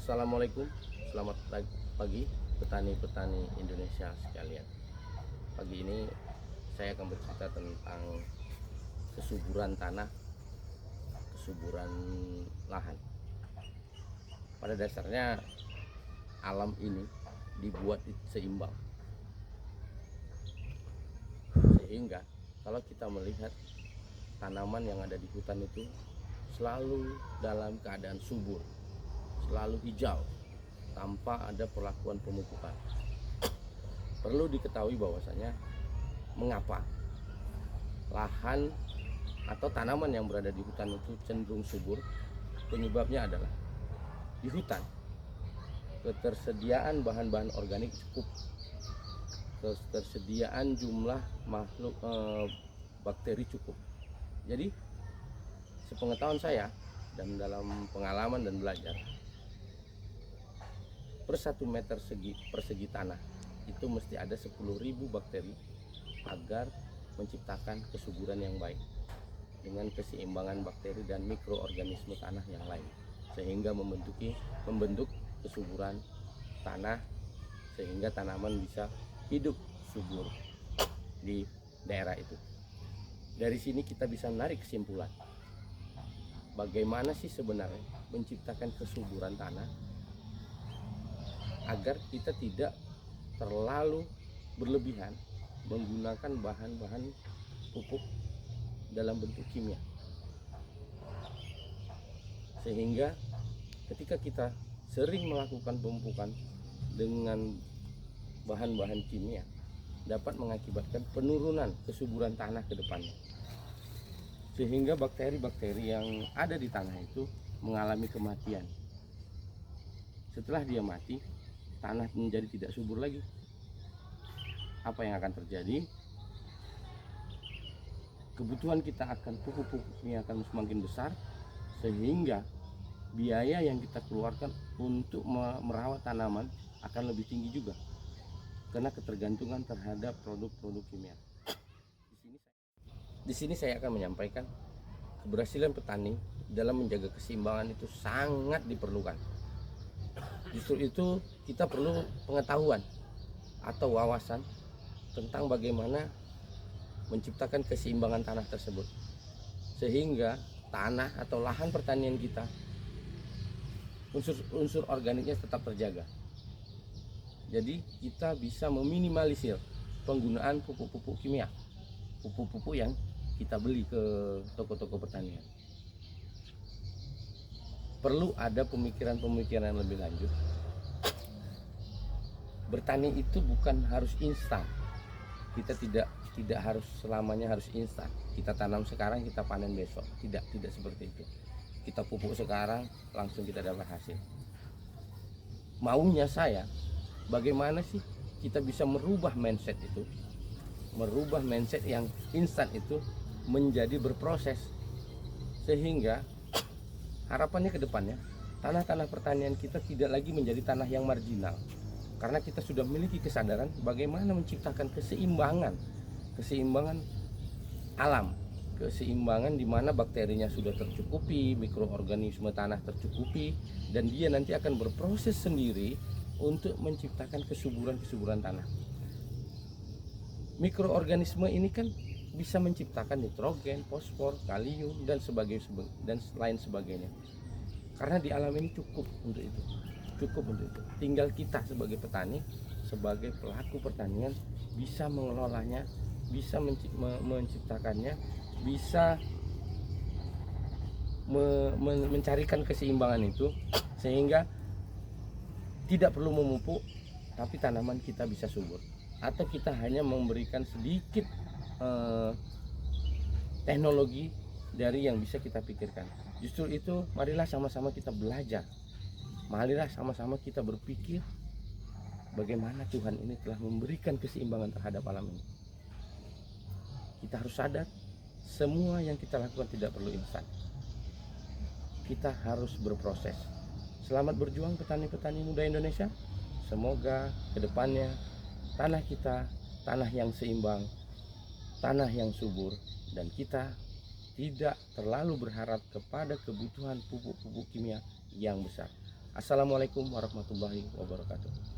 Assalamualaikum, selamat pagi petani-petani Indonesia sekalian. Pagi ini saya akan bercerita tentang kesuburan tanah, kesuburan lahan. Pada dasarnya alam ini dibuat seimbang, sehingga kalau kita melihat tanaman yang ada di hutan itu selalu dalam keadaan subur, selalu hijau, tanpa ada perlakuan pemupukan. Perlu diketahui bahwasanya mengapa lahan atau tanaman yang berada di hutan itu cenderung subur. Penyebabnya adalah di hutan ketersediaan bahan-bahan organik cukup, ketersediaan jumlah makhluk bakteri cukup. Jadi sepengetahuan saya dan dalam pengalaman dan belajar, per 1 meter persegi tanah itu mesti ada 10.000 bakteri agar menciptakan kesuburan yang baik dengan keseimbangan bakteri dan mikroorganisme tanah yang lain, sehingga membentuk kesuburan tanah sehingga tanaman bisa hidup subur di daerah itu. Dari sini kita bisa menarik kesimpulan bagaimana sih sebenarnya menciptakan kesuburan tanah agar kita tidak terlalu berlebihan menggunakan bahan-bahan pupuk dalam bentuk kimia, sehingga ketika kita sering melakukan pemupukan dengan bahan-bahan kimia dapat mengakibatkan penurunan kesuburan tanah ke depannya, sehingga bakteri-bakteri yang ada di tanah itu mengalami kematian. Setelah dia mati, tanah menjadi tidak subur lagi. Apa yang akan terjadi? Kebutuhan kita akan pupuk ini akan semakin besar, sehingga biaya yang kita keluarkan untuk merawat tanaman akan lebih tinggi juga karena ketergantungan terhadap produk-produk kimia. Di sini saya akan menyampaikan keberhasilan petani dalam menjaga keseimbangan itu sangat diperlukan. Justru itu kita perlu pengetahuan atau wawasan tentang bagaimana menciptakan keseimbangan tanah tersebut, sehingga tanah atau lahan pertanian kita unsur organiknya tetap terjaga. Jadi kita bisa meminimalisir penggunaan pupuk-pupuk kimia, pupuk-pupuk yang kita beli ke toko-toko pertanian. Perlu ada pemikiran-pemikiran yang lebih lanjut. Bertani itu bukan harus instan. Kita tidak harus selamanya harus instan. Kita tanam sekarang, kita panen besok. Tidak seperti itu. Kita pupuk sekarang, langsung kita dapat hasil. Maunya saya, bagaimana sih kita bisa merubah mindset itu, merubah mindset yang instan itu menjadi berproses, sehingga harapannya ke depannya tanah-tanah pertanian kita tidak lagi menjadi tanah yang marginal, karena kita sudah memiliki kesadaran bagaimana menciptakan keseimbangan alam, keseimbangan di mana bakterinya sudah tercukupi, mikroorganisme tanah tercukupi, dan dia nanti akan berproses sendiri untuk menciptakan kesuburan tanah. Mikroorganisme ini kan bisa menciptakan nitrogen, fosfor, kalium, dan lain sebagainya. Karena di alam ini cukup untuk itu. Tinggal kita sebagai petani, sebagai pelaku pertanian bisa mengelolanya, bisa menciptakannya, bisa mencarikan keseimbangan itu, sehingga tidak perlu memupuk, tapi tanaman kita bisa subur. Atau kita hanya memberikan sedikit teknologi dari yang bisa kita pikirkan. Justru itu, marilah sama-sama kita belajar. Marilah sama-sama kita berpikir bagaimana Tuhan ini telah memberikan keseimbangan terhadap alam ini. Kita harus sadar, semua yang kita lakukan tidak perlu instan. Kita harus berproses. Selamat berjuang petani-petani muda Indonesia. Semoga kedepannya tanah kita, tanah yang seimbang, tanah yang subur, dan kita tidak terlalu berharap kepada kebutuhan pupuk-pupuk kimia yang besar. Assalamualaikum warahmatullahi wabarakatuh.